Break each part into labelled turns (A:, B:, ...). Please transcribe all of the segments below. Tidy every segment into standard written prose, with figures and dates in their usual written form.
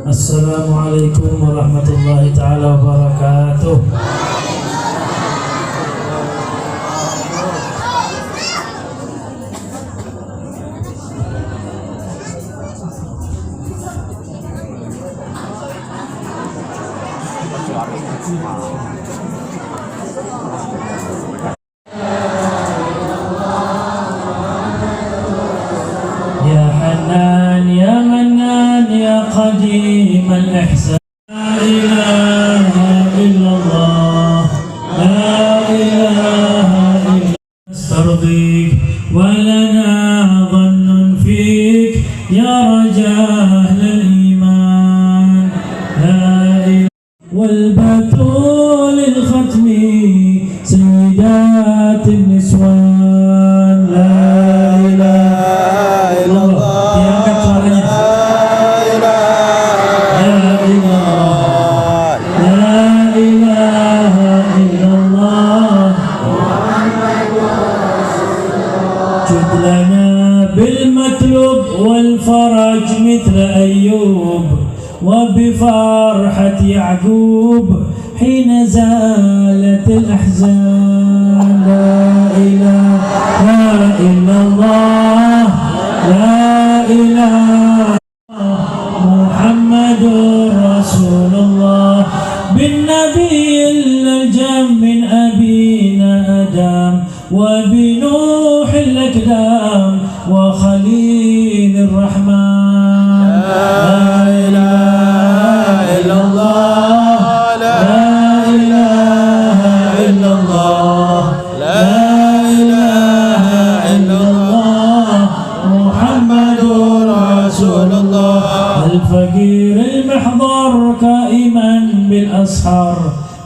A: Assalamualaikum warahmatullahi ta'ala wabarakatuh. Ya Hanan ya Manan ya Qadim al-Ihsan. La ilaha illallah, la ilaha illallah. Astardik wa lana dhannun fik ya rajah lil-iman. La ilaha wal-batul al-khatmi sayyidat al-niswan. La ilaha illallah. Diangkat suaranya. جد لنا بالمطلوب والفرج مثل أيوب وبفرحة يعقوب حين زالت الأحزان. لا إله إلا الله، لا إله محمد رسول الله بالنبي الألجم من أبينا آدم وبنوح الأقدام وخليل الرحمن. لا إله إلا الله، لا إله إلا الله، لا إله إلا الله محمد رسول الله. الفقير المحضر قائما بالأسحار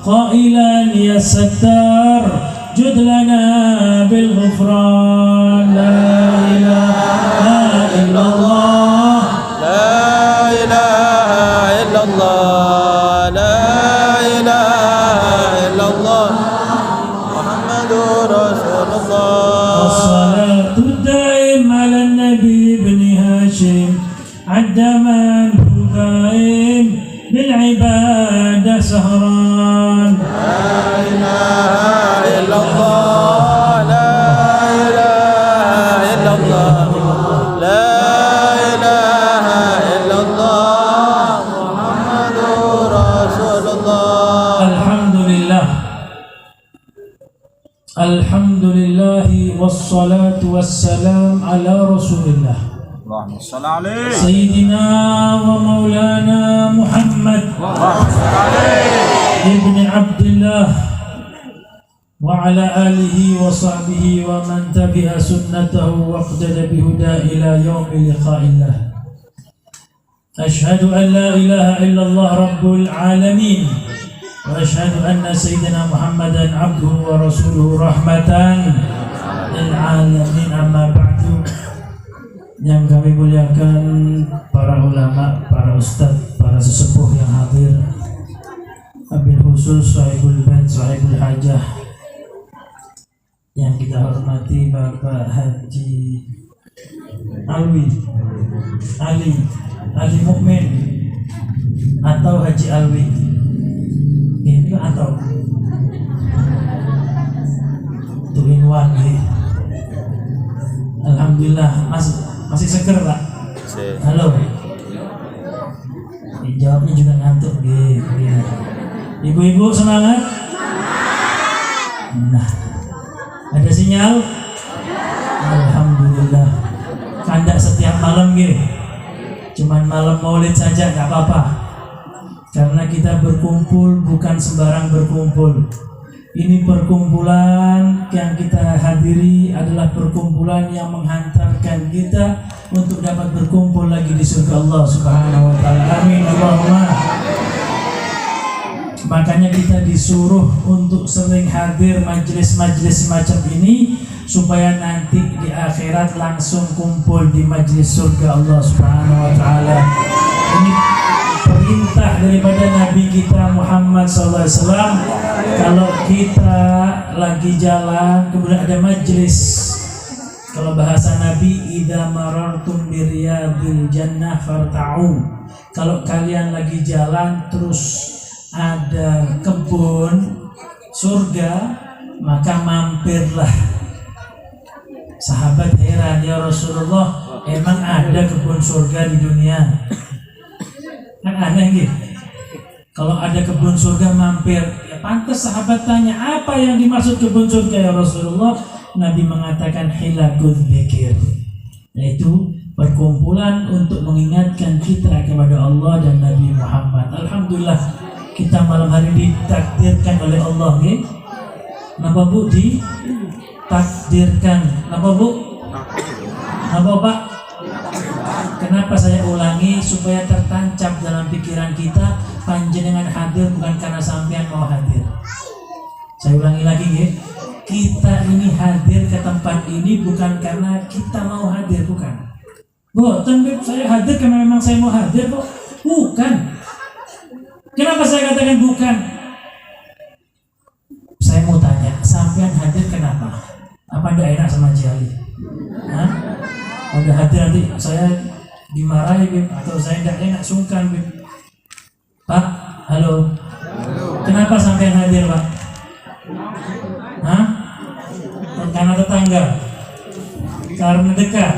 A: قائلا يا ستار جد لنا بالغفران. لا إله إلا الله،
B: لا إله إلا الله، لا إله إلا الله محمد رسول الله.
A: الصلاة الدائم على النبي بن هاشم عد من هو قائم بالعبادة سهران.
B: لا إله إلا الله، لا إله إلا الله، لا إله إلا الله محمد رسول الله.
A: الحمد لله، الحمد لله والصلاة والسلام على رسول الله
B: اللهم صل عليه
A: سيدنا ومولانا محمد ابن عبد الله وعلى آله وصحبه ومن تبع سنته واقتدى بهداه إلى يوم لقاء الله. أشهد أن لا إله إلا الله رب العالمين وأشهد أن سيدنا محمدا عبده ورسوله رحمة للعالمين. أما بعد, yang kami muliakan para ulama, para ustadz, para sesepuh yang hadir, wabil khusus sahibul bait, sahibul hajah, yang kita hormati Bapak Haji Ali Mukmin atau Haji Alwi. Ini atau two in one nih. Alhamdulillah masih seger Pak. Halo. Jawabnya juga ngantuk gitu. Ibu-ibu semangat? Nah, ada sinyal? Alhamdulillah. Kandak setiap malam gitu. Cuman malam maulid saja nggak apa-apa. Karena kita berkumpul bukan sembarang berkumpul. Ini perkumpulan yang kita hadiri adalah perkumpulan yang menghantarkan kita untuk dapat berkumpul lagi di surga Allah Subhanahu wa taala. Amin Allahumma. Makanya kita disuruh untuk sering hadir majelis-majelis semacam ini supaya nanti di akhirat langsung kumpul di majelis surga Allah Subhanahu wa taala. Ini perintah daripada Nabi kita Muhammad SAW. Kalau kita lagi jalan kemudian ada majelis, kalau bahasa Nabi, idza marartum biriyadil jannah farta'u, Kalau kalian lagi jalan terus ada kebun surga, maka mampirlah. Sahabat heran, ya Rasulullah, emang ada kebun surga di dunia? Kan aneh gitu. Kalau ada kebun surga mampir, ya pantas sahabat tanya, apa yang dimaksud kebun surga ya Rasulullah? Nabi mengatakan hilakul dzikir, yaitu perkumpulan untuk mengingatkan kita kepada Allah dan Nabi Muhammad. Alhamdulillah kita malam hari ditakdirkan oleh Allah, ya. Napa Bu? Ditakdirkan. Napa Bu? Napa Pak? Kenapa saya ulangi? Supaya tertancap dalam pikiran kita, panjenengan hadir bukan karena sampean mau hadir. Saya ulangi lagi, ya. Kita ini hadir ke tempat ini bukan karena kita mau hadir, bukan. Boten, saya hadir karena memang saya mau hadir kok. Bukan. Kenapa saya katakan bukan? Saya mau tanya, sampean hadir kenapa? Apa anda enak sama Jali? Hah? Udah hadir nanti saya dimarahi, Bib, atau saya tidak enak, sungkan, Bib. Pak, halo. Kenapa sampean hadir, Pak? Hah? Karena tetangga? Karena dekat?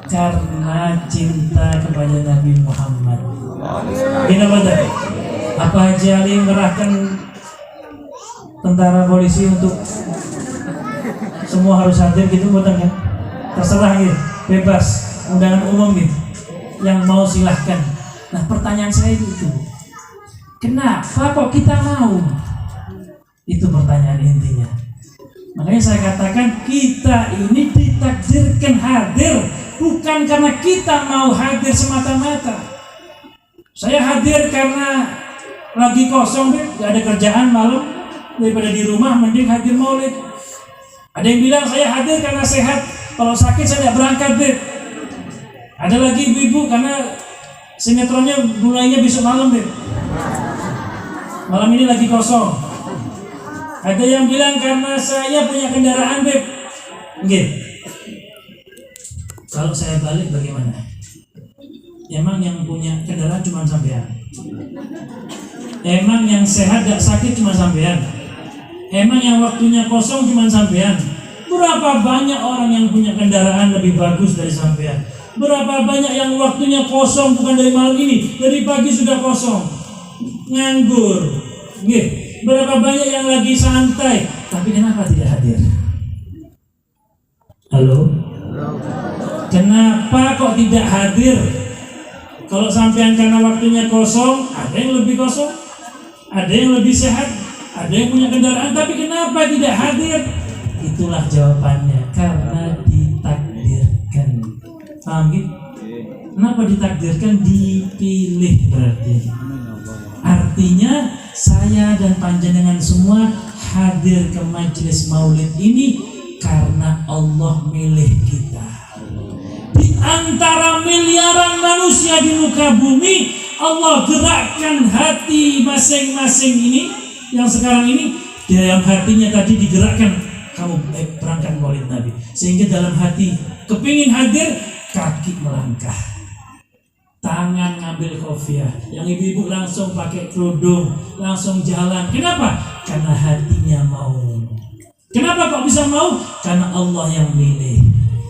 A: Karena cinta kepada Nabi Muhammad. Ini betul. Apa Haji Ali mengerahkan tentara polisi untuk semua harus hadir gitu, betul kan? Terserah gitu, bebas, undangan umum gitu. Yang mau silahkan. Nah pertanyaan saya itu, kenapa kok kita mau? Itu pertanyaan intinya. Makanya saya katakan kita ini ditakdirkan hadir bukan karena kita mau hadir semata-mata. Saya hadir karena lagi kosong, gak ada kerjaan malam, daripada di rumah mending hadir maulid. Ada yang bilang saya hadir karena sehat, kalau sakit saya tidak berangkat, Beb. Ada lagi ibu-ibu karena sinetronnya mulainya besok malam, Beb. Malam ini lagi kosong. Ada yang bilang karena saya punya kendaraan, Beb. Nggih. Kalau saya balik bagaimana? Emang yang punya kendaraan cuma sampean? Emang yang sehat gak sakit cuma sampean? Emang yang waktunya kosong cuma sampean? Berapa banyak orang yang punya kendaraan lebih bagus dari sampean? Berapa banyak yang waktunya kosong, bukan dari malam ini, dari pagi sudah kosong, nganggur. Nggih. Berapa banyak yang lagi santai, tapi kenapa tidak hadir? Halo? Kenapa kok tidak hadir? Kalau sampean karena waktunya kosong, ada yang lebih kosong, ada yang lebih sehat, ada yang punya kendaraan, tapi kenapa tidak hadir? Itulah jawabannya, karena ditakdirkan. Paham gitu? Kenapa ditakdirkan? Dipilih berarti. Artinya saya dan panjenengan semua hadir ke majelis maulid ini karena Allah milih kita. Di antara miliaran manusia di muka bumi, Allah gerakkan hati masing-masing ini, yang sekarang ini, dalam hatinya tadi digerakkan, kamu berangkat maulid Nabi. Sehingga dalam hati kepingin hadir, kaki melangkah, tangan ngambil kopiah, yang ibu-ibu langsung pakai kerudung, langsung jalan. Kenapa? Karena hatinya mau. Kenapa kok bisa mau? Karena Allah yang milih.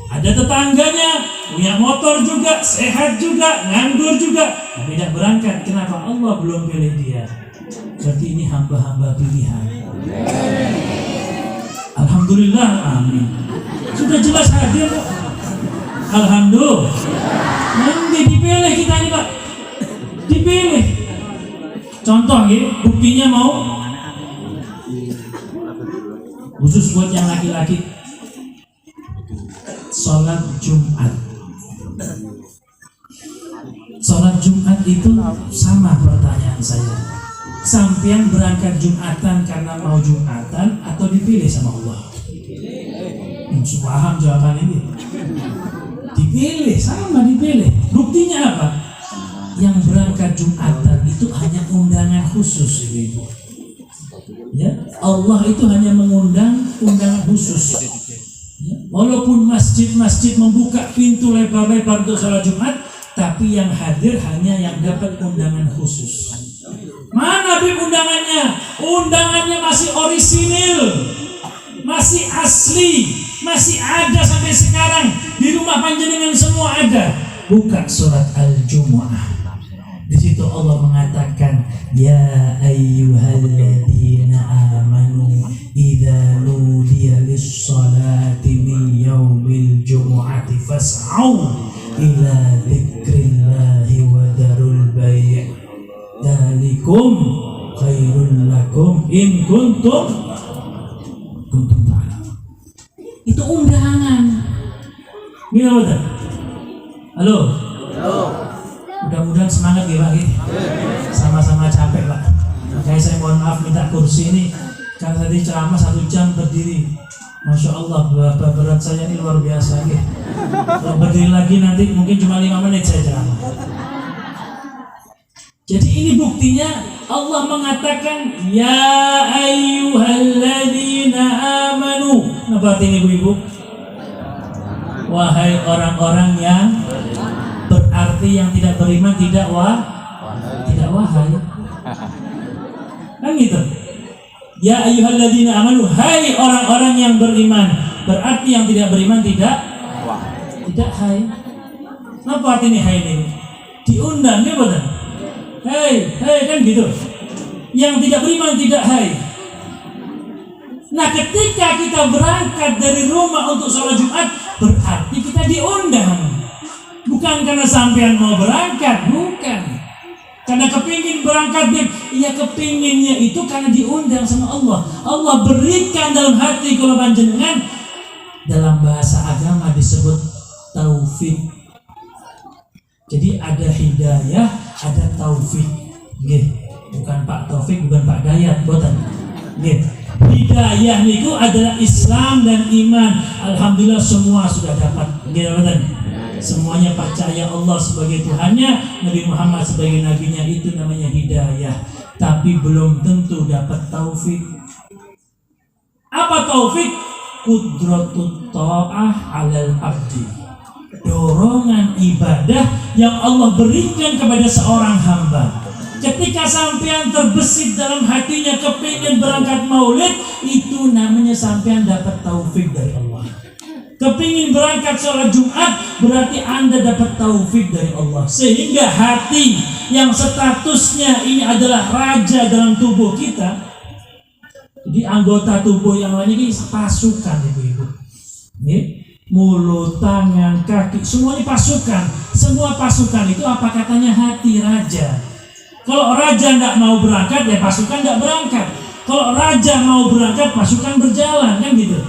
A: Ada tetangganya, punya motor juga, sehat juga, nganggur juga, tapi tidak berangkat. Kenapa? Allah belum pilih dia. Berarti ini hamba-hamba pilihan. Alhamdulillah, amin. Sudah jelas hadir kok. Alhamdulillah. Nanti dipilih kita ini, Pak. Dipilih. Contoh ya, buktinya mau khusus buat yang laki-laki, sholat Jumat. Sholat Jumat itu sama pertanyaan saya. Sampean berangkat Jumatan karena mau Jumatan atau dipilih sama Allah? Paham jawaban ini? Dipilih, sama dipilih. Buktinya apa? Yang berangkat Jumatan itu hanya undangan khusus, Ibu. Ya, Allah itu hanya mengundang undangan khusus. Ya, walaupun masjid-masjid membuka pintu lebar-lebar untuk sholat Jumat, tapi tapi yang hadir hanya yang dapat undangan khusus. Mana Bib undangannya? Undangannya masih orisinil, masih asli, masih ada sampai sekarang di rumah panjenengan semua ada. Buka surat Al-Jumu'ah. Di situ Allah mengatakan, ya ayyuhalladzina amanu idza nudiya lis-salati min yaumil jumu'ati fas'au ila dzikrillahi wa darul bai'. Dzalikum khairul lakum in kuntum ta'lamun. Itu undangan. Gila betul. Halo. Mudah-mudahan semangat ya Pak. Sama-sama capek Pak. Makanya saya mohon maaf minta kursi ini. Karena tadi ceramah 1 jam berdiri. Masya Allah, berat saya ini luar biasa. Kalau berdiri lagi nanti mungkin cuma 5 menit saya ceramah. Jadi ini buktinya Allah mengatakan ya ayyuhalladzina amanu. Apa artinya ibu-ibu? Wahai orang-orang yang, berarti yang tidak beriman tidak wahai. Kan gitu. Ya ayyuhalladzina amanu, hai orang-orang yang beriman. Berarti yang tidak beriman tidak hai. Apa artinya hai ini? Diundang ya betul. Hei kan gitu. Yang tidak beriman tidak hai. Nah ketika kita berangkat dari rumah untuk sholat Jumat, berarti kita diundang. Bukan karena sampean mau berangkat, bukan. Karena kepingin berangkat, iya kepinginnya itu karena diundang sama Allah. Allah berikan dalam hati kalau panjenengan. Dalam bahasa agama disebut taufik. Jadi ada hidayah, ada taufik. Bukan Pak Taufik, bukan Pak Dayat, boten. Hidayah itu adalah Islam dan iman. Alhamdulillah semua sudah dapat. Semuanya percaya Allah sebagai Tuhannya, Nabi Muhammad sebagai nabinya, itu namanya hidayah. Tapi belum tentu dapat taufik. Apa taufik? Qudratut ta'ah 'alal abdi. Dorongan ibadah yang Allah berikan kepada seorang hamba. Ketika sampean terbesit dalam hatinya kepingin berangkat maulid, itu namanya sampean dapat taufik dari Allah. Kepingin berangkat sholat Jumat, berarti Anda dapat taufik dari Allah. Sehingga hati yang statusnya ini adalah raja dalam tubuh kita, jadi anggota tubuh yang lain ini pasukan ibu-ibu. Mulut, tangan, kaki, semuanya pasukan. Semua pasukan itu apa katanya? Hati raja. Kalau raja tidak mau berangkat, ya pasukan tidak berangkat. Kalau raja mau berangkat, pasukan berjalan, kan gitu.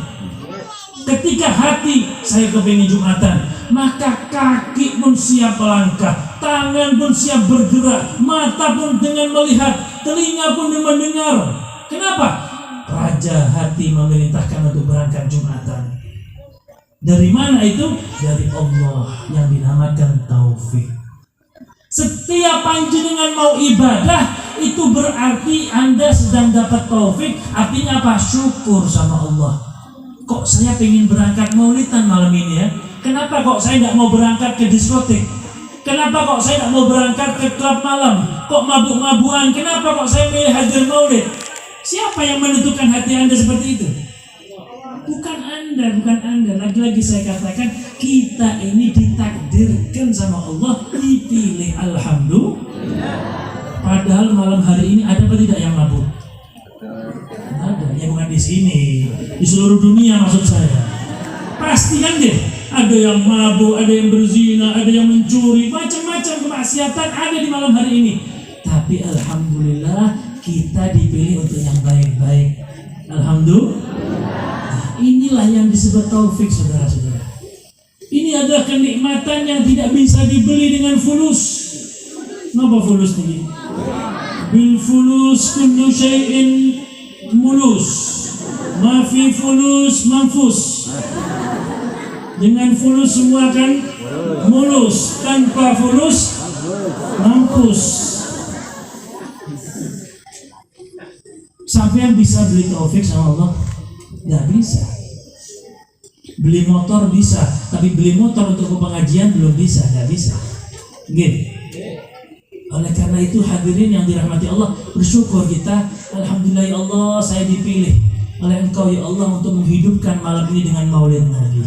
A: Ketika hati saya kepingin Jumatan, maka kaki pun siap melangkah, tangan pun siap bergerak, mata pun dengan melihat, telinga pun dengan mendengar. Kenapa? Raja hati memerintahkan untuk berangkat Jumatan. Dari mana itu? Dari Allah yang dinamakan taufik. Setiap panjenengan mau ibadah, itu berarti Anda sedang dapat taufik. Artinya apa? Syukur sama Allah. Kok saya pengen berangkat maulidan malam ini ya? Kenapa kok saya tidak mau berangkat ke diskotik? Kenapa kok saya tidak mau berangkat ke klub malam? Kok mabuk-mabuan? Kenapa kok saya milih hadir maulid? Siapa yang menentukan hati Anda seperti itu? Bukan Anda. Lagi-lagi saya katakan, kita ini ditakdirkan sama Allah, dipilih. Alhamdulillah. Padahal malam hari ini ada apa tidak yang mabuk? Ada, ya bukan di sini, di seluruh dunia maksud saya. Pasti kan deh, ada yang mabuk, ada yang berzina, ada yang mencuri, macam-macam kemaksiatan ada di malam hari ini. Tapi alhamdulillah kita dipilih untuk yang baik-baik. Alhamdulillah. Inilah yang disebut taufik, saudara-saudara. Ini adalah kenikmatan yang tidak bisa dibeli dengan fulus. Kenapa fulus ini? Bil fulus kullu syai'in mulus, ma fi fulus manfus. Dengan fulus semua kan mulus, tanpa fulus mampus. Sampai yang bisa beli taufik sama Allah? Nggak bisa. Beli motor bisa, tapi beli motor untuk pengajian belum bisa, nggak bisa. Nggih. Oleh karena itu hadirin yang dirahmati Allah, bersyukur kita, alhamdulillah ya Allah, saya dipilih oleh Engkau ya Allah untuk menghidupkan malam ini dengan Maulid Nabi.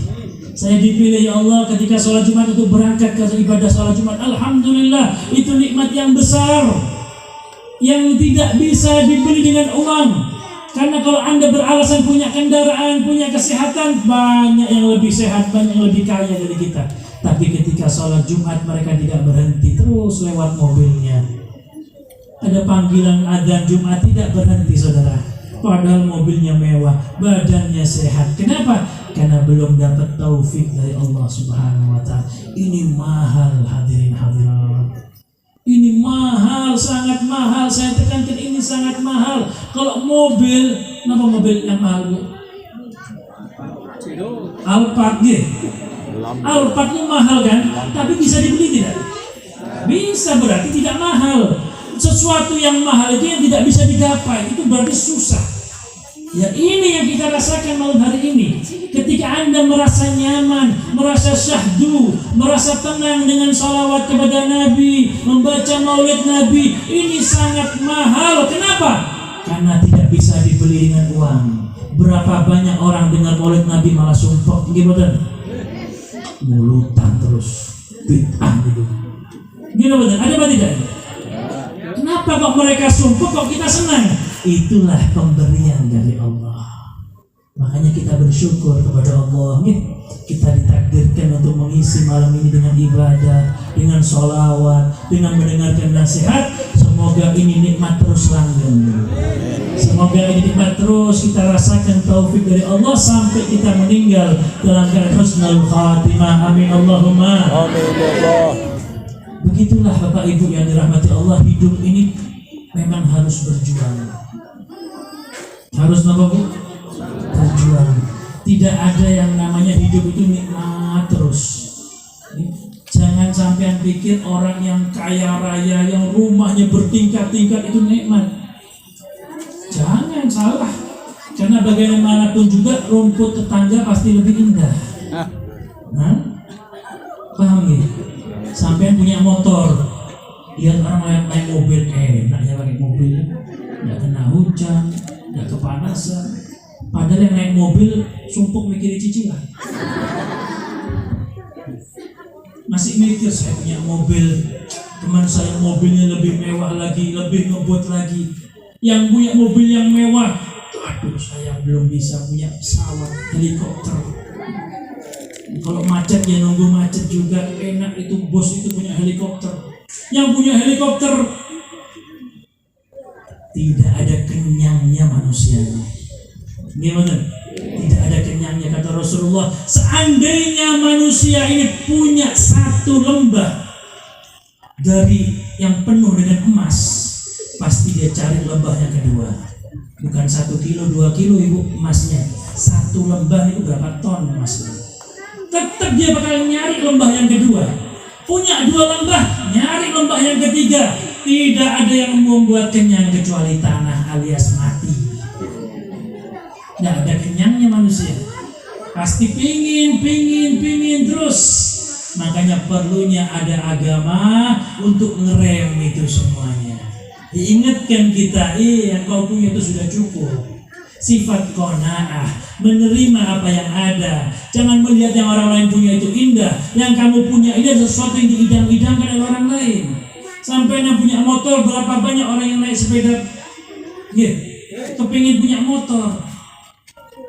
A: Saya dipilih ya Allah ketika sholat Jumat untuk berangkat ke ibadah sholat Jumat. Alhamdulillah, itu nikmat yang besar yang tidak bisa dibeli dengan uang. Karena kalau Anda beralasan punya kendaraan, punya kesehatan, banyak yang lebih sehat, banyak yang lebih kaya dari kita. Tapi ketika sholat Jumat mereka tidak berhenti, terus lewat mobilnya. Ada panggilan adzan Jumat, tidak berhenti saudara. Padahal mobilnya mewah, badannya sehat. Kenapa? Karena belum dapat taufik dari Allah Subhanahu wa Ta'ala. Ini mahal hadirin hadirat. Ini mahal, sangat mahal. Saya tekankan ini sangat mahal. Kalau mobil, kenapa mobil yang mahal Bu? Alphard G. Alphard itu mahal kan? Tapi bisa dibeli tidak? Bisa, berarti tidak mahal. Sesuatu yang mahal itu yang tidak bisa digapai, itu berarti susah. Ya ini yang kita rasakan malam hari ini. Ketika Anda merasa nyaman, merasa syahdu, merasa tenang dengan salawat kepada Nabi, membaca maulid Nabi, ini sangat mahal. Kenapa? Karena tidak bisa dibeli dengan uang. Berapa banyak orang dengar maulid Nabi malah sumpah, gimana? Mulutan terus, bid'ah gitu. Gimana? Ada apa tidak? Kenapa kok mereka sumpah, kok kita senang? Itulah pemberian dari Allah. Makanya kita bersyukur kepada Allah. Kita ditakdirkan untuk mengisi malam ini dengan ibadah, dengan sholawat, dengan mendengarkan nasihat. Semoga ini nikmat terus langgeng. Semoga ini nikmat terus kita rasakan taufik dari Allah sampai kita meninggal dalam keadaan husnul khatimah. Amin Allahumma.
B: Amin Allah.
A: Begitulah Bapak Ibu yang dirahmati Allah, hidup ini memang harus berjuang. Harus apa Bu? Berjuang. Tidak ada yang namanya hidup itu nikmat terus. Jangan sampai pikir orang yang kaya raya, yang rumahnya bertingkat-tingkat itu nikmat. Jangan salah. Karena bagaimanapun juga rumput tetangga pasti lebih indah. Nah, paham ya? Sampai punya motor, lihat orang lain naik mobil, enaknya pakai mobil, nggak kena hujan, nggak kepanasan. Padahal yang naik mobil sumpuk mikirin cicilan. Masih mikir saya punya mobil, teman saya mobilnya lebih mewah lagi, lebih ngebut lagi. Yang punya mobil yang mewah, aduh saya belum bisa punya pesawat, helikopter. Kalau macet ya nunggu macet juga enak, itu bos itu punya helikopter. Yang punya helikopter tidak ada kenyangnya manusianya. Gimana? Tidak ada kenyangnya, kata Rasulullah. Seandainya manusia ini punya satu lembah dari yang penuh dengan emas, pasti dia cari lembah yang kedua. Bukan 1 kilo, 2 kilo ibu emasnya. Satu lembah itu berapa ton emasnya? Tetap dia bakal nyari lembah yang kedua. Punya 2 lembah, nyari lembah yang ketiga. Tidak ada yang membuat kenyang kecuali tanah alias mati. Tidak ada kenyangnya manusia. Pasti pingin terus. Makanya perlunya ada agama untuk ngerem itu semuanya. Diingatkan kita, yang kau punya itu sudah cukup. Sifat qanaah, menerima apa yang ada. Jangan melihat yang orang lain punya itu indah. Yang kamu punya ini adalah sesuatu yang diidam-idamkan oleh orang lain. Sampai yang punya motor, berapa banyak orang yang naik sepeda, kepingin punya motor.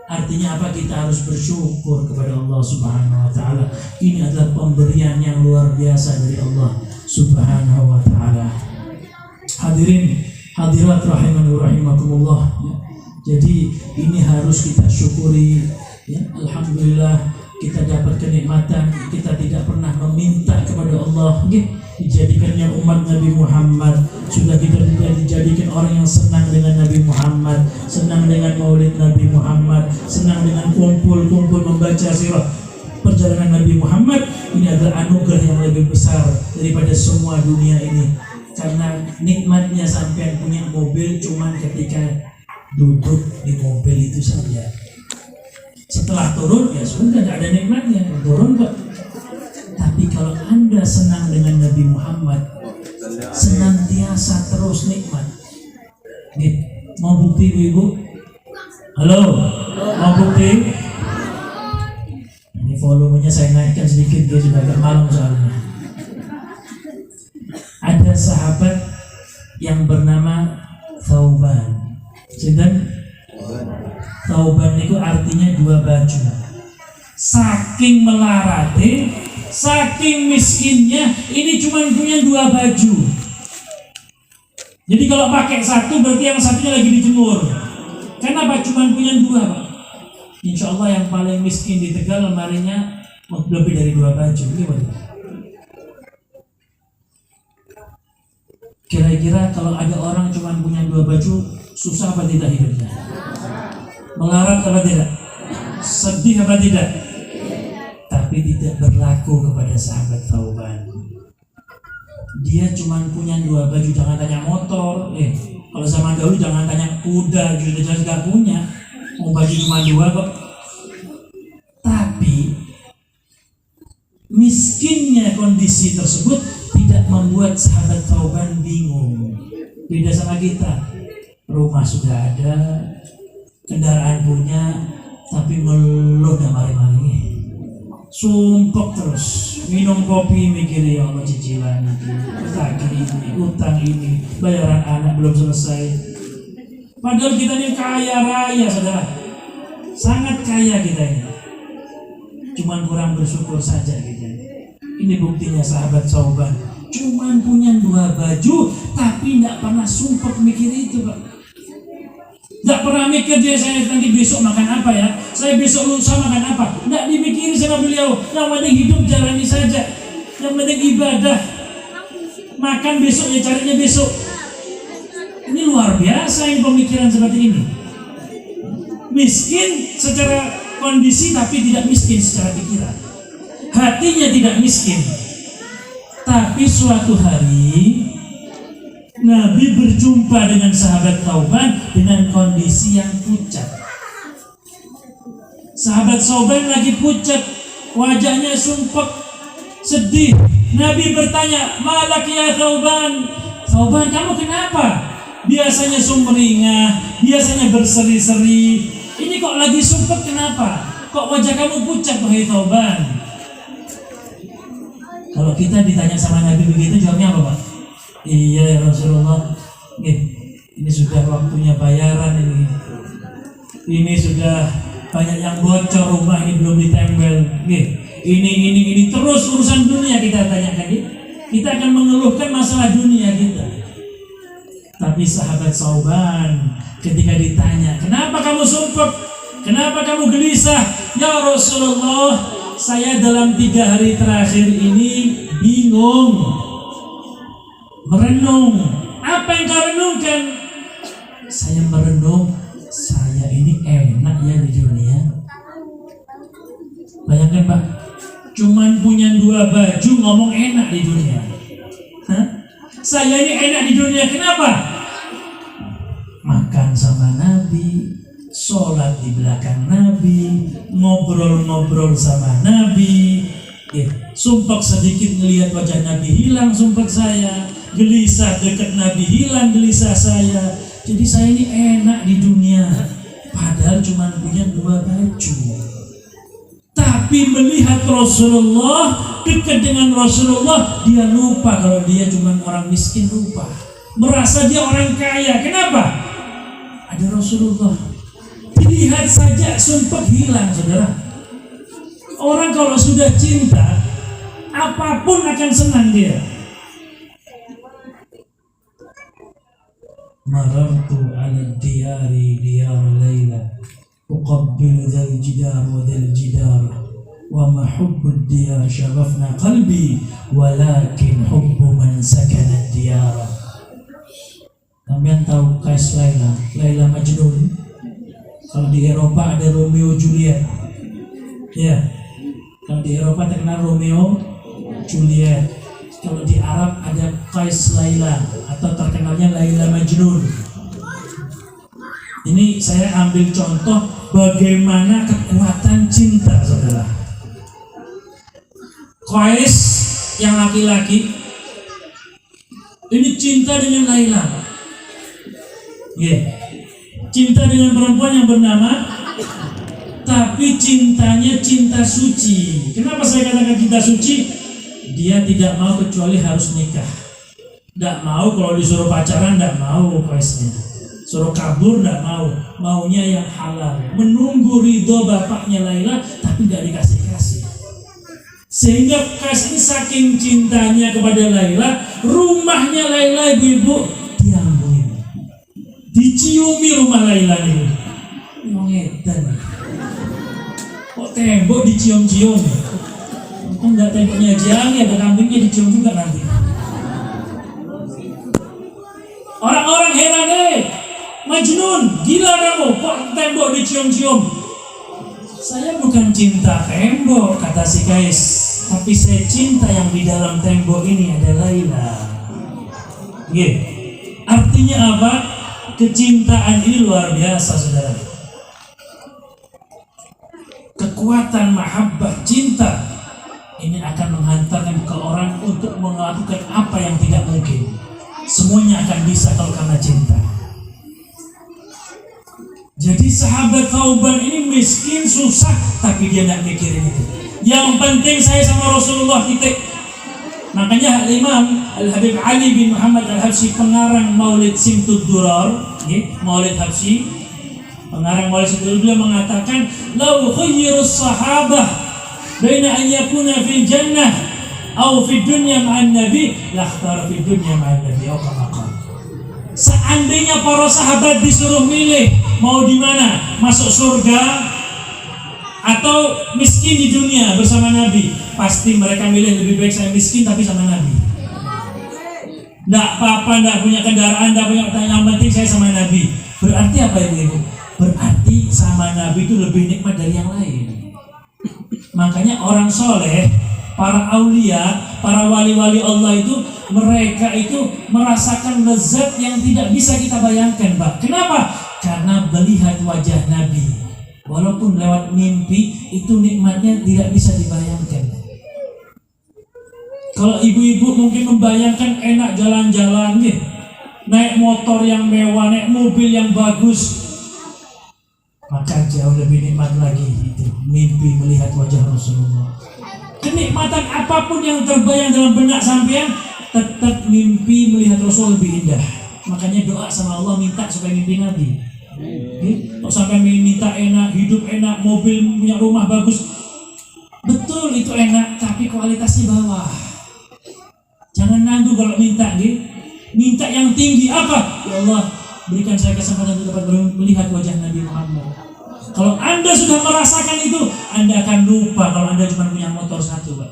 A: Artinya apa? Kita harus bersyukur kepada Allah Subhanahu wa Ta'ala. Ini adalah pemberian yang luar biasa dari Allah Subhanahu wa Ta'ala. Hadirin hadirat rahimani wa rahimakumullah. Jadi ini harus kita syukuri, ya. Alhamdulillah kita dapat kenikmatan. Kita tidak pernah meminta kepada Allah, dijadikannya umat Nabi Muhammad. Sudah kita dijadikan orang yang senang dengan Nabi Muhammad, senang dengan maulid Nabi Muhammad, senang dengan kumpul-kumpul membaca sirah perjalanan Nabi Muhammad. Ini adalah anugerah yang lebih besar daripada semua dunia ini. Karena nikmatnya sampai punya mobil cuman ketika duduk di mobil itu saja. Setelah turun ya sudah, tidak ada nikmatnya. Turun kok Tapi kalau Anda senang dengan Nabi Muhammad, senantiasa terus nikmat. Nih, mau bukti ibu? Halo, mau bukti? Ini volumenya saya naikkan sedikit, dia sudah agak malam soalnya. Ada sahabat yang bernama Thauban. Sinten? Thauban itu artinya dua baju. Saking melarate, saking miskinnya, ini cuma punya dua baju. Jadi kalau pakai satu berarti yang satunya lagi dijemur. Kenapa cuma punya dua, Pak? Insya Allah yang paling miskin di Tegal lemarinya lebih dari dua baju. Gimana? Kira-kira kalau ada orang cuma punya dua baju, susah apa tidak hidupnya? Melarat apa tidak? Sedih apa tidak? Tapi tidak berlaku kepada sahabat Thauban. Dia cuma punya dua baju, jangan tanya motor. Kalau zaman dahulu jangan tanya kuda, juga gak punya. Mau baju cuma dua kok. Tapi miskinnya kondisi tersebut tidak membuat sahabat Thauban bingung. Beda sama kita. Rumah sudah ada, kendaraan punya, tapi ngeluh dan mari-mari. Sumpek terus, minum kopi mikir ya Allah cicilan ini, utang ini, bayaran anak belum selesai. Padahal kita ini kaya raya, saudara, sangat kaya kita ini. Cuman kurang bersyukur saja kita. Ini buktinya sahabat Thauban. Cuman punya dua baju, tapi tidak pernah sumpek mikir itu, Pak. Tidak pernah mikir dia, saya nanti besok makan apa ya, saya besok lusa makan apa. Tidak dimikirin sama beliau. Yang penting hidup jalani saja, yang penting ibadah. Makan besok ya carinya besok. Ini luar biasa ini pemikiran seperti ini. Miskin secara kondisi tapi tidak miskin secara pikiran. Hatinya tidak miskin. Tapi suatu hari Nabi berjumpa dengan sahabat Thauban dengan kondisi yang pucat. Sahabat Thauban lagi pucat, wajahnya sumpek, sedih. Nabi bertanya, "Malak ya Thauban? Thauban, kamu kenapa? Biasanya sumringah, biasanya berseri-seri. Ini kok lagi sumpek kenapa? Kok wajah kamu pucat, wahai Thauban?" Kalau kita ditanya sama Nabi begitu, jawabnya apa, Pak? Iya ya Rasulullah, ini sudah waktunya bayaran ini. Ini sudah banyak yang bocor, rumah ini belum ditempel. Ini terus urusan dunia kita tanyakan. Kita akan mengeluhkan masalah dunia kita. Tapi sahabat Thauban ketika ditanya, kenapa kamu sumpek? Kenapa kamu gelisah? Ya Rasulullah, saya dalam 3 hari terakhir ini bingung. Merenung. Apa yang kau renungkan? Saya merenung, saya ini enak ya di dunia. Bayangkan Pak, cuman punya 2 baju ngomong enak di dunia. Saya ini enak di dunia, kenapa? Makan sama Nabi, sholat di belakang Nabi, ngobrol-ngobrol sama Nabi. Sumpek sedikit ngelihat wajah Nabi hilang sumpek saya. Gelisah dekat Nabi hilang gelisah saya. Jadi saya ini enak di dunia. Padahal cuma punya 2 baju. Tapi melihat Rasulullah, dekat dengan Rasulullah, dia lupa kalau dia cuma orang miskin, lupa. Merasa dia orang kaya. Kenapa? Ada Rasulullah. Dilihat saja sumpek hilang, saudara. Orang kalau sudah cinta, apapun akan senang dia. Marartu ala diyari diyar layla uqabbilu dhal jidar wa dhal jidar wa ma hubbu diyar syagafna qalbi walakin hubbu man sakana diyar. Kalian tahu Kais Laila Majnun? Kalau di Eropa ada Romeo Juliet. Ya. Kalau di Eropa terkenal Romeo Juliet. Kalau di Arab ada Kais Laila atau terkenalnya Laila Majnun. Ini saya ambil contoh bagaimana kekuatan cinta, saudara. Qais yang laki-laki ini cinta dengan Laila. Cinta dengan perempuan yang bernama, tapi cintanya cinta suci. Kenapa saya katakan cinta suci? Dia tidak mau kecuali harus nikah. Tidak mau kalau disuruh pacaran, tidak mau Qaisnya. Suruh kabur, tidak mau. Maunya yang halal. Menunggu ridho bapaknya Laila, tapi tidak dikasih-kasih. Sehingga Qais ini saking cintanya kepada Laila, rumahnya Laila ibu-ibu diambil, diciumi rumah Laila ini. Ngedan. Kok tembok dicium-cium? Untung nggak temboknya Jiang, ada kambingnya dicium juga nanti. Orang-orang heran, Majnun, gila kamu, kok tembok dicium-cium? Saya bukan cinta tembok, kata si Qais, tapi saya cinta yang di dalam tembok ini ada Laila. Artinya apa? Kecintaan ini luar biasa, saudara. Kekuatan mahabbah cinta ini akan menghantarkan ke orang untuk melakukan apa yang tidak mungkin. Semuanya akan bisa kalau karena cinta. Jadi sahabat Thauban ini miskin, susah, tapi dia tidak mikirin itu. Yang penting saya sama Rasulullah, titik. Makanya Imam Al-Habib Ali bin Muhammad Al-Habsyi, pengarang Maulid Simtud Durar, Maulid Habsyi, pengarang Maulid Simtud Durar, beliau mengatakan, "Lau khayyirus sahabah baina an yakuna fil jannah atau fid dunya ma'an nabi, lakhtar fid dunya ma'an nabi." Seandainya para sahabat disuruh milih mau di mana, masuk surga atau miskin di dunia bersama Nabi, pasti mereka milih lebih baik saya miskin tapi sama Nabi. Nggak apa-apa, nggak punya kendaraan, nggak punya, yang penting saya sama Nabi. Berarti apa ibu? Berarti sama Nabi itu lebih nikmat dari yang lain. Makanya orang soleh, para aulia, para wali-wali Allah itu, mereka itu merasakan lezat yang tidak bisa kita bayangkan, Pak. Kenapa? Karena melihat wajah Nabi. Walaupun lewat mimpi, itu nikmatnya tidak bisa dibayangkan. Kalau ibu-ibu mungkin membayangkan enak jalan-jalan, naik motor yang mewah, naik mobil yang bagus, maka jauh lebih nikmat lagi itu mimpi melihat wajah Rasulullah. Kenikmatan apapun yang terbayang dalam benak sampean, tetap mimpi melihat Rasul lebih indah. Makanya doa sama Allah, minta supaya mimpi Nabi. Kalau sampai minta enak, hidup enak, mobil, punya rumah bagus, betul itu enak, tapi kualitasnya bawah. Jangan nanggung kalau minta, minta yang tinggi. Apa? Ya Allah, berikan saya kesempatan untuk dapat melihat wajah Nabi Muhammad. Kalau Anda sudah merasakan itu, Anda akan lupa kalau Anda cuma punya motor satu, Pak.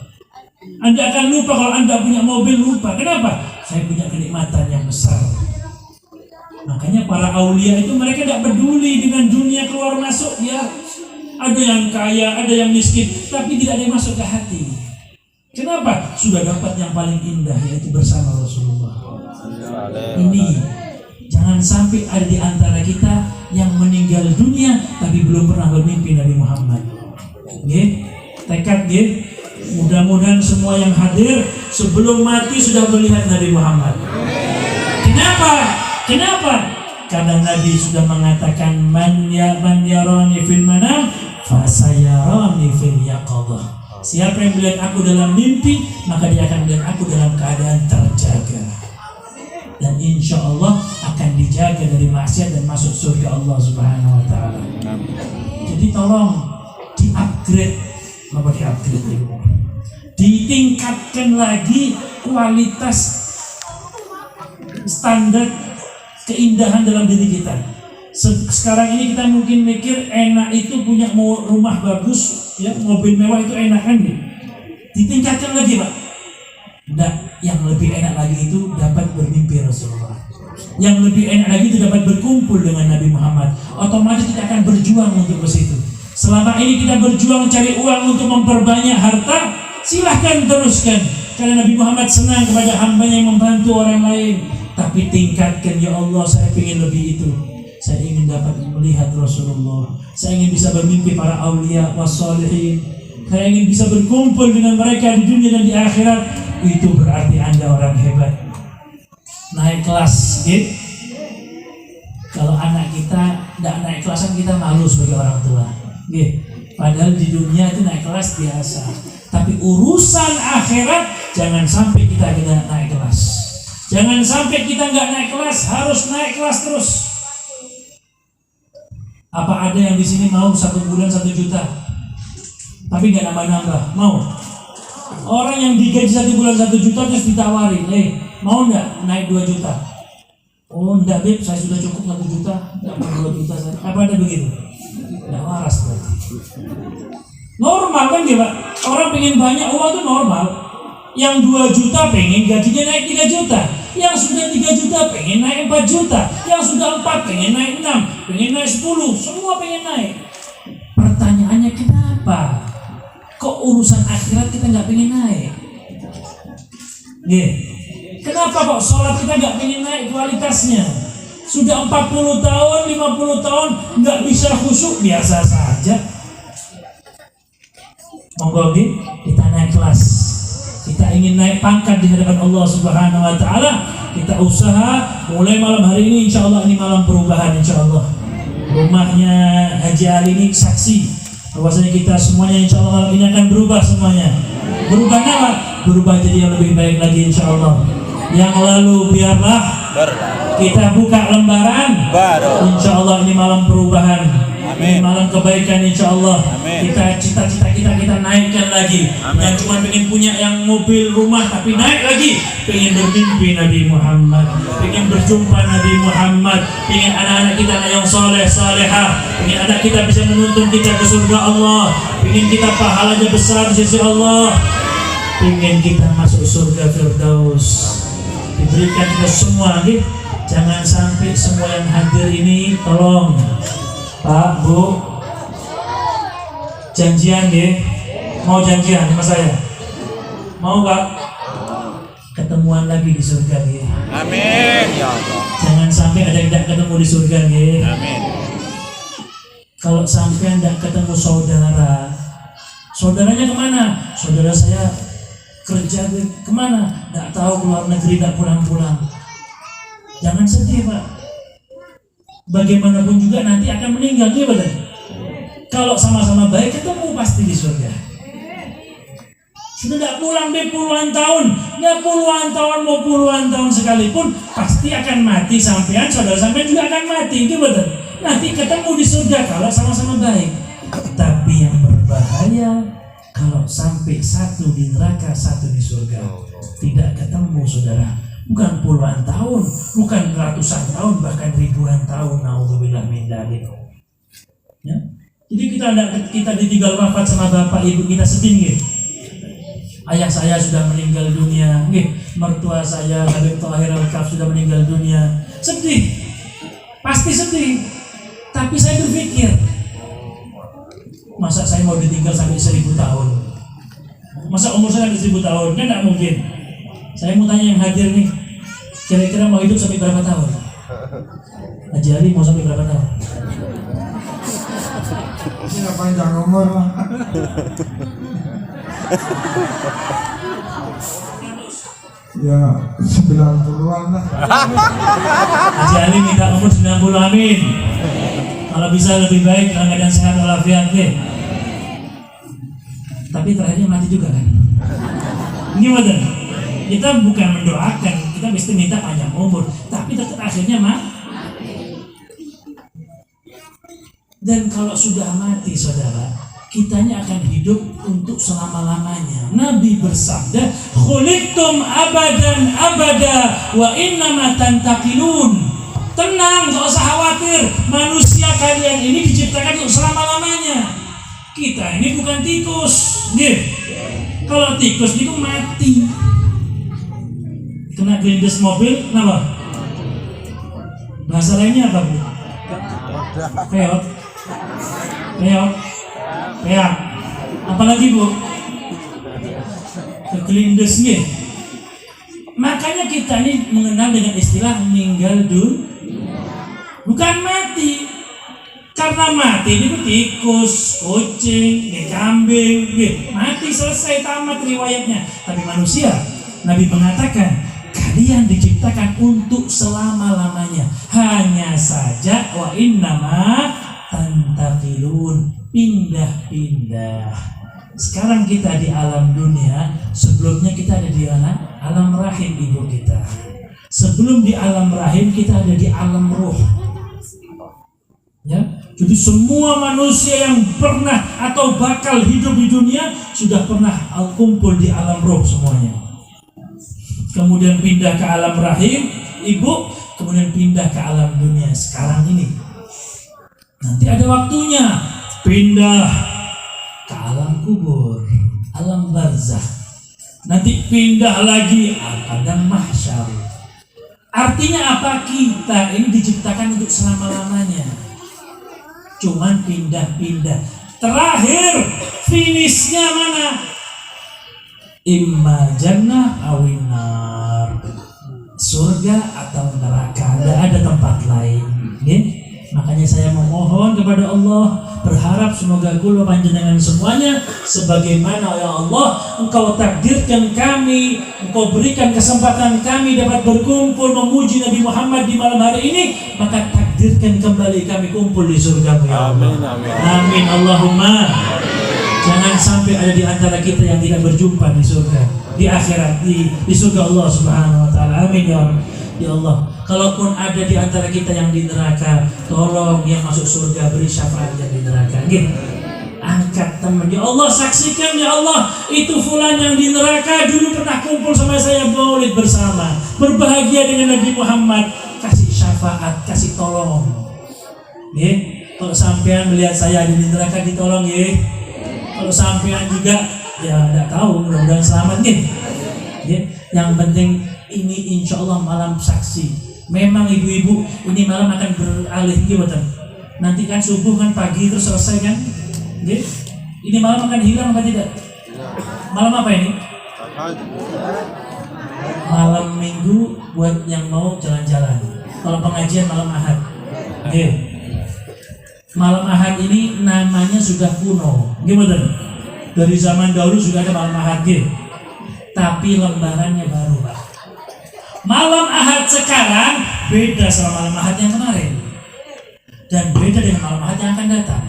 A: Anda akan lupa kalau Anda punya mobil, lupa. Kenapa? Saya punya kenikmatan yang besar. Makanya para aulia itu mereka tidak peduli dengan dunia keluar masuk, ya. Ada yang kaya, ada yang miskin, tapi tidak ada yang masuk ke hati. Kenapa? Sudah dapat yang paling indah, yaitu bersama Rasulullah. Ini jangan sampai ada di antara kita yang meninggal dunia tapi belum pernah bermimpi Nabi Muhammad. Tekad, mudah-mudahan semua yang hadir sebelum mati sudah melihat Nabi Muhammad. Kenapa? Karena Nabi sudah mengatakan man yarani fil manam fasayarani fil yaqadhah. Siapa yang melihat aku dalam mimpi, maka dia akan melihat aku dalam keadaan terjaga. Dan insya Allah akan dijaga dari maksiat dan masuk surga Allah Subhanahu wa ta'ala. Jadi tolong di-upgrade, ditingkatkan lagi kualitas standar keindahan dalam diri kita. Sekarang ini kita mungkin mikir enak itu punya rumah bagus, ya, mobil mewah itu enak kan? Ditingkatkan lagi, Pak. Nah, yang lebih enak lagi itu dapat bermimpi Rasulullah. Yang lebih enak lagi itu dapat berkumpul dengan Nabi Muhammad. Otomatis kita akan berjuang untuk ke situ. Selama ini kita berjuang cari uang untuk memperbanyak harta, silahkan teruskan. Karena Nabi Muhammad senang kepada hambanya yang membantu orang lain. Tapi tingkatkan, ya Allah, saya ingin lebih itu. Saya ingin dapat melihat Rasulullah. Saya ingin bisa bermimpi para aulia wassalihin. saya ingin bisa berkumpul dengan mereka di dunia dan di akhirat, itu berarti Anda orang hebat. Naik kelas, gitu. Kalau anak kita tidak naik kelas kan kita malu sebagai orang tua, gitu. Padahal di dunia itu naik kelas biasa. Tapi urusan akhirat jangan sampai kita tidak naik kelas. Jangan sampai kita nggak naik kelas, harus naik kelas terus. Apa ada yang di sini mau 1 bulan 1 juta? Tapi nggak nambah-nambah, mau? Orang yang digaji 1 bulan 1 juta terus ditawari, mau nggak naik 2 juta? Oh enggak Beb, saya sudah cukup 1 juta, nggak mau 2 juta saya. Apa ada begitu? Nggak waras berarti. Normal kan dia Pak? Orang pengen banyak uang itu normal. Yang 2 juta pengen gajinya naik 3 juta. Yang sudah 3 juta pengen naik 4 juta. Yang sudah 4 pengen naik 6, pengen naik 10. Semua pengen naik. Pertanyaannya kenapa? Kok urusan akhirat kita nggak pengen naik? Kenapa kok sholat kita nggak pengen naik kualitasnya? Sudah 40 tahun, 50 tahun nggak bisa khusyuk, biasa saja. Monggo kita naik kelas. Kita ingin naik pangkat di hadapan Allah Subhanahu wa taala. Kita usaha mulai malam hari ini, insya Allah ini malam perubahan, insya Allah. Rumahnya Haji Ali ini saksi bahwasanya kita semuanya insya Allah malam ini akan berubah semuanya. Berubah apa? Berubah jadi yang lebih baik lagi insya Allah. Yang lalu biarlah kita buka lembaran baru. Insya Allah ini malam perubahan. Amin. Malam kebaikan insya Allah. Amin. Kita cita-cita kita naikkan lagi. Amin. Yang cuma pengen punya yang mobil rumah, tapi naik lagi. Pengen bermimpi Nabi Muhammad, pengen berjumpa Nabi Muhammad, pengen anak-anak kita yang soleh salehah, pengen anak kita bisa menuntun kita ke surga Allah, pengen kita pahalanya besar di sisi Allah, pengen kita masuk surga Firdaus. Diberikan kita semua, gitu. Jangan sampai semua yang hadir ini, tolong Pak, Bu, janjian deh. Mau janjian sama saya? Mau Pak? Ketemuan lagi di surga deh.
B: Amin ya Allah.
A: Jangan sampai ada yang tidak ketemu di surga deh.
B: Amin.
A: Kalau sampai tidak ketemu saudara, saudaranya kemana? Saudara saya kerja kemana? Tidak tahu, keluar negeri, tidak pulang-pulang. Jangan sedih Pak. Bagaimanapun juga nanti akan meninggal, ya betul. Kalau sama-sama baik ketemu pasti di surga. Sudah tidak pulang puluhan tahun, nggak puluhan tahun mau puluhan tahun sekalipun pasti akan mati sampean, saudara sampean juga akan mati, ya betul. Nanti ketemu di surga kalau sama-sama baik. Tapi yang berbahaya kalau sampai satu di neraka, satu di surga, tidak ketemu saudara. Bukan puluhan tahun, bukan ratusan tahun, bahkan ribuan tahun. Nauzubillah min dzalik. Ya. Jadi kita ditinggal wafat sama bapak ibu kita, sedih gitu. Ayah saya sudah meninggal dunia, gitu. Mertua saya Habib Thahir Al-Kaf sudah meninggal dunia. Sedih, pasti sedih. Tapi saya berpikir, masa saya mau ditinggal sampai 1000 tahun? Masa umur saya sampai 1000 tahun? Kan tidak mungkin. Saya mau tanya yang hadir nih, kira-kira mau hidup sampai berapa tahun? Haji Ali mau sampai berapa tahun?
C: Ini nggak panjang umur lah. Ya 90-an lah.
A: Haji Ali minta umur 90, amin. Kalau bisa lebih baik dalam keadaan sehat walafiat, tapi terakhirnya mati juga kan? Ini betul. Kita bukan mendoakan, kita mesti minta panjang umur, tapi tetap akhirnya mati. Dan kalau sudah mati saudara, kitanya akan hidup untuk selama-lamanya. Nabi bersabda, khuliqtum abadan abada wa innama tantaqilun. Tenang, gak usah khawatir, manusia kalian ini diciptakan untuk selama-lamanya. Kita ini bukan tikus, kalau tikus itu mati. Kena gerindes mobil, kenapa? Bahasa lainnya apa Bu? Peot, peot, peak. Apalagi Bu? Kegelindes nih. Makanya kita ini mengenal dengan istilah meninggal dunia, bukan mati. Karena mati itu tikus, kucing, kambing, mati selesai tamat riwayatnya. Tapi manusia, Nabi mengatakan kalian diciptakan untuk selama-lamanya. Hanya saja wa innama tantaqilun, pindah-pindah. Sekarang kita di alam dunia, sebelumnya kita ada di alam rahim ibu kita. Sebelum di alam rahim kita ada di alam ruh. Ya, jadi semua manusia yang pernah atau bakal hidup di dunia sudah pernah kumpul di alam roh semuanya. Kemudian pindah ke alam rahim ibu, kemudian pindah ke alam dunia sekarang ini. Nanti ada waktunya pindah ke alam kubur, alam barzakh. Nanti pindah lagi padang mahsyar. Artinya apa? Kita ini diciptakan untuk selama-lamanya. Cuman pindah-pindah. Terakhir finishnya mana? Imma jannah awin nar. Surga atau neraka. Tidak ada tempat lain. Makanya saya memohon kepada Allah, berharap semoga kula panjenengan semuanya sebagaimana ya Allah Engkau takdirkan kami, Engkau berikan kesempatan kami dapat berkumpul memuji Nabi Muhammad di malam hari ini, maka takdirkan kembali kami kumpul di surga ya Allah.
B: Amin, amin.
A: Amin Allahumma. Jangan sampai ada di antara kita yang tidak berjumpa di surga, di akhirat, di surga Allah Subhanahu wa taala. Amin ya Allah. Kalaupun ada di antara kita yang di neraka, tolong yang masuk surga beri syafaat yang di neraka. Gitu. Angkat teman. Ya Allah, saksikan ya Allah, itu fulan yang di neraka dulu pernah kumpul sama saya maulid bersama, berbahagia dengan Nabi Muhammad. Kasih syafaat, kasih tolong. Kalau sampean melihat saya di neraka ditolong ya. Kalau sampean juga ya tidak tahu, mudah-mudahan selamat gitu. Yang penting ini insya Allah malam saksi. Memang ibu-ibu ini malam akan beralih gitu. Nanti kan subuh kan pagi terus selesai kan? Ini malam akan hilang apa tidak? Malam apa ini? Malam minggu buat yang mau jalan-jalan. Kalau pengajian malam ahad. Malam ahad ini namanya sudah kuno. Gimana? Dari zaman dahulu sudah ada malam ahad gitu. Tapi lembarannya baru, Pak. Malam ahad sekarang beda sama malam ahad yang kemarin, dan beda dengan malam ahad yang akan datang.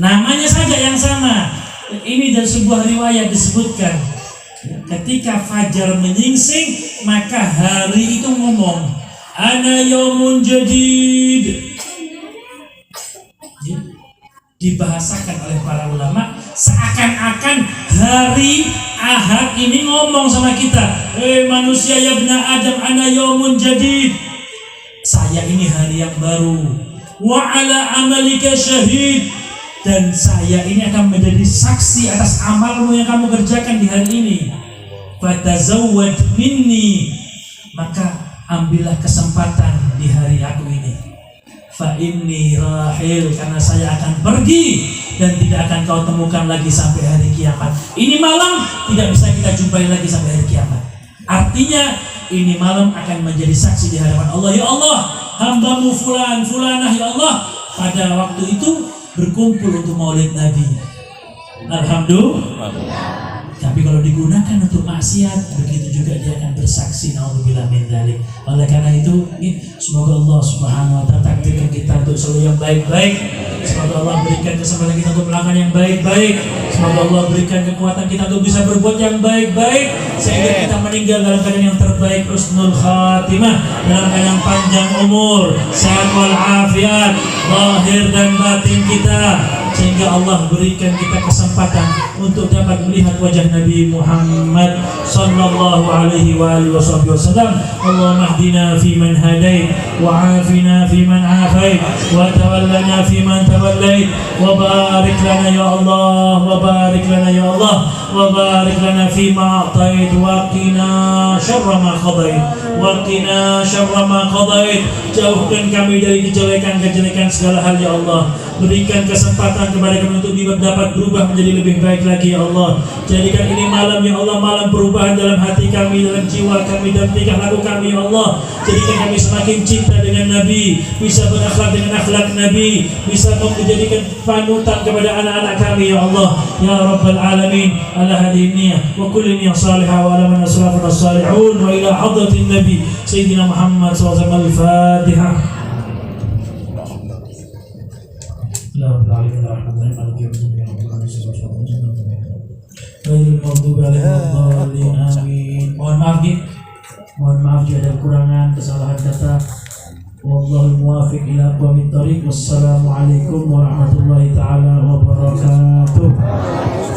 A: Namanya saja yang sama. Ini dari sebuah riwayat disebutkan, ketika fajar menyingsing maka hari itu ngomong, ana yaumun jadid. Dibahasakan oleh para ulama seakan-akan hari ahad ini ngomong sama kita, manusia ya bna Adam, ana yaumun jadid, saya ini hari yang baru, wa ala amalika syahid, dan saya ini akan menjadi saksi atas amalmu yang kamu kerjakan di hari ini. Fatazawwad minni, maka ambillah kesempatan di hari aku ini. Fa inni rahil, karena saya akan pergi dan tidak akan kau temukan lagi sampai hari kiamat. Ini malam tidak bisa kita jumpai lagi sampai hari kiamat. Artinya ini malam akan menjadi saksi di hadapan Allah. Ya Allah, hambamu fulan, fulanah ya Allah, pada waktu itu berkumpul untuk maulid Nabi. Alhamdulillah. Tapi kalau digunakan untuk maksiat, begitu juga dia akan bersaksi. Naudzubillah min dzalik. Oleh karena itu, semoga Allah Subhanahu wa taala takdirkan kita untuk selalu yang baik-baik. Semoga Allah berikan kesempatan kita untuk melakukan yang baik-baik. Semoga Allah berikan kekuatan kita untuk bisa berbuat yang baik-baik, sehingga kita meninggal dalam keadaan yang terbaik, husnul khatimah, dalam keadaan yang panjang umur, sehat walafiat, lahir dan batin kita, sehingga Allah berikan kita kesempatan untuk dapat melihat wajah Nabi Muhammad sallallahu alaihi wa alihi wasallam. Allahumma hdina fi man hadait, wa afina fi man afait, wa tawallana fi man tawallait, wa barik lana ya Allah, wa barik lana ya Allah, wa barik lana fi ma a'tait, wa qina syarra ma qadait, wa qina syarra ma qadait. Jauhkan kami dari kejelekan-kejelekan segala hal ya Allah. Berikan kesempatan kepada kami untuk dapat berubah menjadi lebih baik lagi ya Allah. Jadikan ini malam ya Allah, malam perubahan dalam hati kami, dalam jiwa kami, dan tingkah laku kami ya Allah. Jadikan kami semakin cinta dengan Nabi, bisa berakhlak dengan akhlak Nabi, bisa menjadikan panutan kepada anak-anak kami ya Allah. Ya Rabbal Alamin, ala hadhihi niyah wa kulli niyah salihah wa ala man asrafuna salihun wa ila hadratin Nabi Sayyidina Muhammad SAW. Al-Fatihah. Amin. Mohon maaf ya. Mohon maaf jika ada kekurangan, kesalahan kata. Wallahul muwaffiq ila aqwamit thoriq. Wassalamualaikum warahmatullahi taala wabarakatuh.